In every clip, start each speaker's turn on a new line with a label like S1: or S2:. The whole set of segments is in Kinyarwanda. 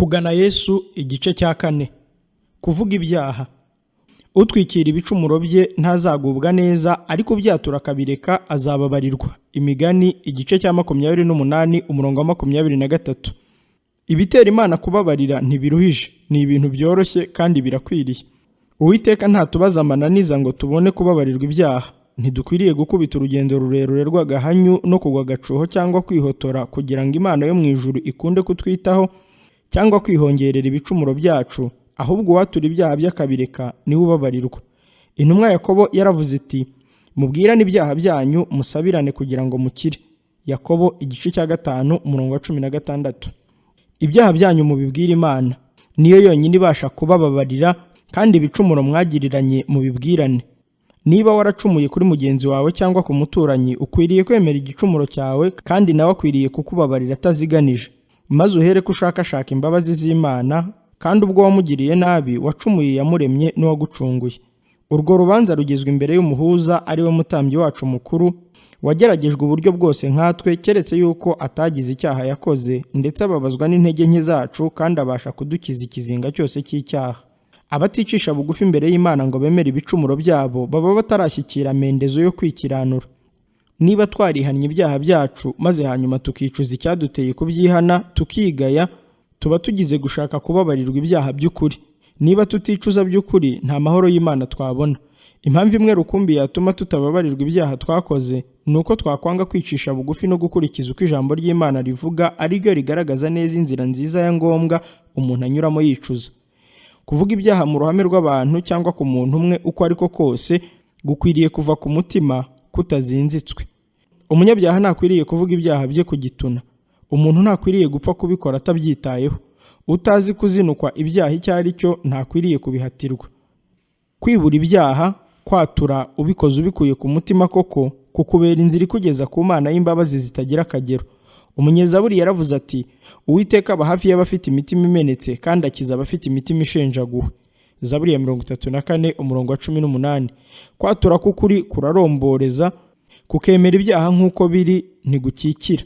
S1: Kugana Yesu igice cya 4. Kuvuga ibyaha. Utwikira ibicumuro bye ntazagubwa neza, ariko byatura akabireka azababarirwa. Imigani igice cya 28 umurongo wa 23. Ibitera Imana kubabarira ntibiruhije, ni ibintu byoroshye kandi birakwiriye. Uwiteka ntatubaza amananiza ngo tubone kubabarirwa ibyaha. Ntidukwiriye gukubita urugendo rurerure rw'agahanyu no kugwa gacuho cyangwa kwihotora kugira ngo Imana yo mu ijuru ikunde kutwitaho cyangwa kwihongerera ibicumuro byacu, ahubwo uwatura ibyaha by'akabireka niwe ubabarirwa. Intumwa Yakobo yaravuze iti, mubwirane ibyaha byanyu musabirane kugira ngo mukire. Yakobo igice cya 5 umurongo wa 16. Ibyaha byanyu mubibwire Imana, niyo yonyine ibasha kubababarira, kandi ibicumuro mwagiriranye mubibwirane. Niba waracumuye kuri mugenzi wawe cyangwa ku muturanyi, ukwiriye kwemera igicumuro cyawe, kandi nawe akwiriye kukubabarira ataziganije. Maze uhere ko ushakashaka imbabazi z'Imana, kandi ubwo wamugiriye nabi wacumuye yamuremye n'uwagucunguye. Urwo rubanza rugezwe imbere y'umuhuza, ari we mutambyi wacu mukuru, wageragejwe uburyo bwose nkatwe, keretse yuko atagize icyaha yakoze, ndetse ababazwa n'intege nke zacu, kandi abasha kudukiza ikizinga cyose cy'icyaha. Abaticisha bugufi imbere y'Imana ngo bemere ibicumuro byabo baba batarashyikira amendezo yo kwikiranura. Niba twarihannye ibyaha byacu maze hanyuma tukicuza icyaduteye kubyihana, tukigaya, tuba tugize gushaka kubabarirwa ibyaha by'ukuri. Niba tuticuza by'ukuri, nta mahoro y'Imana twabona. Impamvu imwe rukumbi yatuma tutababarirwa ibyaha twakoze, ni uko twakwanga kwicisha bugufi no gukurikiza uko ijambo ry'Imana rivuga, ari ryo rigaragaza neza inzira nziza ya ngombwa umuntu anyuramo yicuza. Kuvuga ibyaha mu ruhame rw'abantu cyangwa ku muntu umwe uko ariko kose, gukwiriye kuva ku mutima kutazinzitswe. Umunyabyaha ntakwiriye kuvuga ibyaha bye ku gituna. Umuntu ntakwiriye gupfa kubikora atabyitayeho. Utazi kuzinukwa ibyaha icyo ari cyo ntakwiriye kubihatirwa. Kwibura ibyaha, kwatura ubikoze ubikuye ku mutima koko, kukubera inzira ikugeza ku Mana y'imbabazi zitagira akagero. Umunyezaburi yaravuze ati, Uwiteka aba hafi y'abafite imitima imenetse, kandi akiza abafite imitima ishenjaguwe. Zaburi ya 34 umurongo wa 18. Kwatura k'ukuri kuraromboreza, kukemera ibyaha nk'uko biri ntigukikira.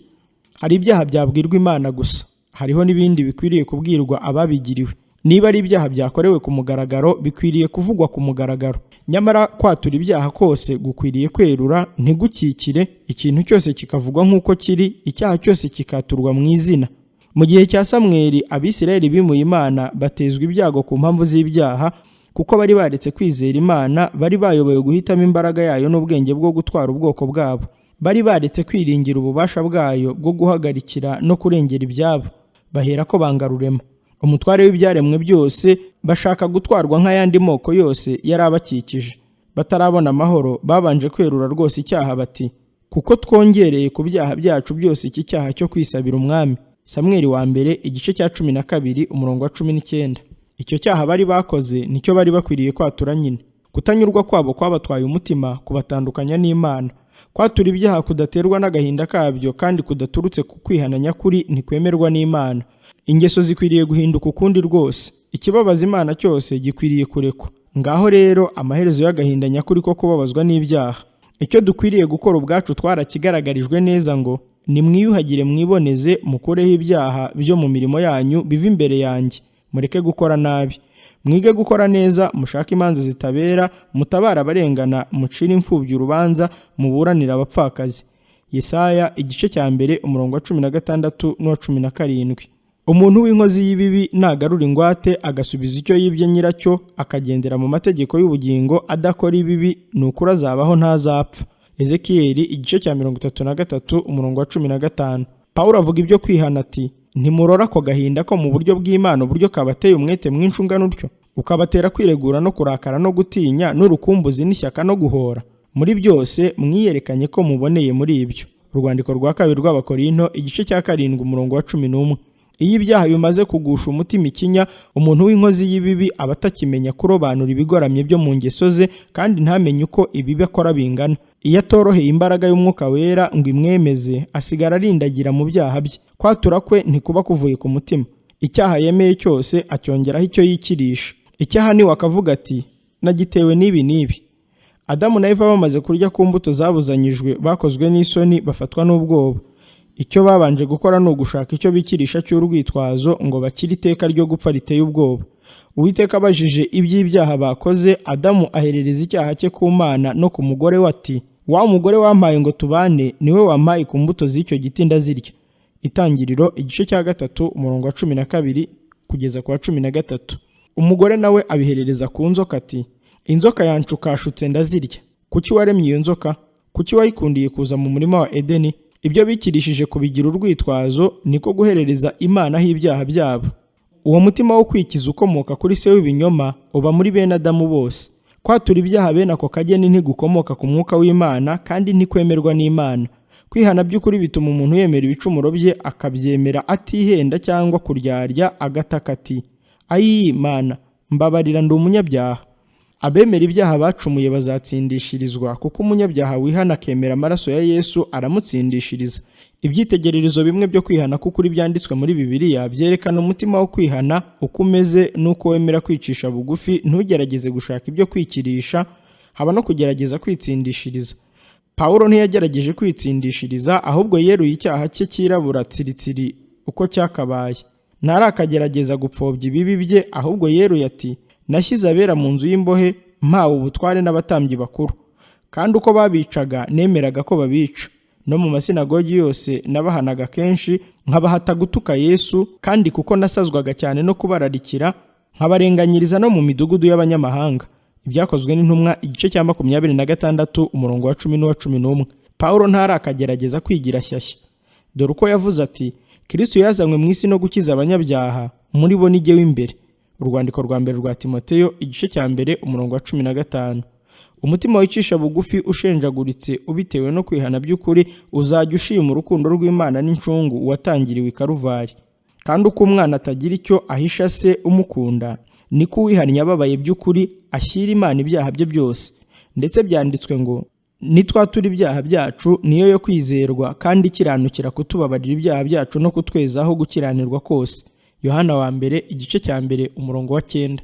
S1: Hari ibyaha byabwirwa Imana gusa, hariho n'ibindi bikwiriye kubwirwa ababigiriwe. Niba ari ibyaha byakorewe ku mugaragaro, bikwiriye kuvugwa ku mugaragaro. Nyamara kwatura ibyaha kose gukwiriye kwerura, ntigukikire, ikintu cyose kikavugwa nk'uko kiri, icyaha cyose kikaturwa mu izina. Mu gihe cya Samweli, Abisirayeli bimuye Imana batezwa ibyago ku mpamvu z'ibyaha, kuko bari baretse kwizera Imana, bari bayoboye guhitamo imbaraga yayo n'ubwenge bwo gutwara ubwoko bwabo. Bari baretse kwiringira ububasha bwayo bwo guhagarikira no kurengera ibyabo, bahera ko banga Rurema, umutware w'ibyaremwe byose. Bashaka gutwarwa nk'ayandi moko yose yari abakikije. Batarabona amahoro, babanje kwerura rwose icyaha bati, kuko twongereye ku byaha byacu byose iki cyaha cyo kwisabira umwami. Samweli wa mbere igice cya 12 umurongo wa 19. Icyo cyaha bari bakoze nicyo bari bakwiriye kwatura nyine. Kutanyurwa kwabo kwabatwaye umutima, kubatandukanya n'Imana. Kwatura ibyaha kudaterwa n'agahinda kabyo, kandi kudaturutse ku kwihana nyakuri, ntikwemerwa n'Imana. Ingeso zikwiriye guhinduka ukundi rwose. Ikibabaza Imana cyose gikwiriye kurekwa. Ngaho rero amaherezo y'agahinda nyakuri ko kubabazwa n'ibyaha. Icyo dukwiriye gukora ubwacu twarakigaragarijwe neza ngo, nimwiyuhagire mwiboneze, mukureho ibyaha byo mu mirimo yanyu biva imbere yanjye. Mureke gukora nabi, mwige gukora neza, mushake imanza zitabera, mutabara abarengana, mucire imfubyi urubanza, muburanira abapfakazi. Yesaya igice cya 1 umurongo wa 16 n'uwa 17. Umuntu w'inkozi y'ibibi nagarura ingwate, agasubiza icyo yibye nyiracyo, akagendera mu mategeko y'ubugingo, adakora ibibi, n'ukuri azabaho ntazapfa. Ezekiyeli igice cya 33 umurongo wa 15. Pawulo avuga ibyo kwihana ati, ntimurora ko gahinda ko mu buryo bw'Imana, uburyo kabateye umwete mwinshi ungana utyo, ukabatera kwiregura no kurakara no gutinya n'urukumbuzi n'ishyaka no guhora. Muri byose mwiyerekanye ko muboneye muri ibyo. Urwandiko rwa 2 rw'Abakorinto igice cya 7 umurongo wa 11. Iyo ibyaha bimaze kugusha umutima ikinya, umuntu w'inkozi y'ibibi aba atakimenya kurobanura ibigoramye byo mu ngeso ze, kandi ntamenye uko ibibi akora bingana. Iyo atoroheye imbaraga y'Umwuka wera ngo imwemeze, asigara arindagira mu byaha bye. Kwatura kwe ntikuba kuvuye ku mutima. Icyaha yemeye cyose acyongeraho icyo yikirisha. Icyaha ni wakavuga ati, nagitewe n'ibi n'ibi. Adamu na Eva bamaze kurya ku mbuto zabuzanyijwe, bakozwe n'isoni, bafatwa n'ubwoba. icyo babanje gukora ni ugushaka icyo bikirisha cy'urwitwazo ngo bakire iteka ryo gupfa riteye ubwoba. Uwiteka abajije iby'ibyaha bakoze, Adamu aherereza icyaha cye ku Mana no ku mugore we ati, wa mugore wampaye ngo tubane niwe wampaye ku mbuto z'icyo giti ndazirya. Itangiriro igice cya 3 umurongo wa 12 kugeza ku wa 13. Umugore nawe abiherereza ku nzoka ati, inzoka yanshukashutse ndazirya. Kuki waremye iyo nzoka? Kuki wayikundiye kuza mu murima wa Edeni? Ibyo bikirishije kubigira urwitwazo niko guherereza Imana aho ibyaha byabo. Uwo mutima wo kwikiza ukomoka kuri se w'ibinyoma uba muri bene Adamu bose. Kwatura ibyaha bene ako kageni ntigukomoka ku mwuka w'Imana kandi ntikwemerwa n'Imana. Kwihana by'ukuri bituma umuntu yemera ibicumuro bye akabyemera atihenda cyangwa kuryarya agataka ati, ayi Imana, mbabarira ndi umunyabyaha. Abemera ibyaha bacumuye bazatsindishirizwa, kuko umunyabyaha wihana akemera amaraso ya Yesu aramutsindishiriza. Ibyitegererezo bimwe byo kwihana k'ukuri byanditswe muri Bibiliya byerekana umutima wo kwihana uko umeze n'uko wemera kwicisha bugufi, ntugerageze gushaka ibyo kwikirisha, haba no kugerageza kwitsindishiriza. Pawulo ntiyagerageje kwitsindishiriza, ahubwo yeruye icyaha cye cyirabura tsiritsiri uko cyakabaye. Ntarakagerageza gupfobya ibibi bye, ahubwo yeruye ati, nashyize abera mu nzu y'imbohe mpawe ubutware n'abatambyi bakuru, kandi uko babicaga nemeraga ko babica. No mu masinagogi yose nabahanaga kenshi, nkabahata gutuka Yesu, kandi kuko nasazwaga cyane no kubararikira, nkabarenganyiriza no mu midugudu y'abanyamahanga. Ibyakozwe n'intumwa igice cya 26 umurongo wa 10 n'uwa 11. Pawulo ntarakagerageza kwigira shyashya. Dore uko yavuze ati, Kristo yazanywe mu isi no gukiza abanyabyaha, muri bo nijye w'imbere. Urwandiko rwa mbere rwa Timoteyo igice cya 1 umurongo wa 15. Umutima wicisha bugufi ushenjaguritse ubitewe no kwihana by'ukuri uzajya ushima urukundo rw'Imana n'incungu watangiriwe i Karuvari. Kandi uko umwana atagira icyo ahisha se umukunda, niko uwihannye ababaye by'ukuri ashyira Imana ibyaha bye byose. Ndetse byanditswe ngo, nitwatura ibyaha byacu niyo yo kwizerwa kandi ikiranukira kutubabarira ibyaha byacu no kutwezaho gukiranirwa kose. Yohana wa mbere igice cya 1 umurongo wa 9.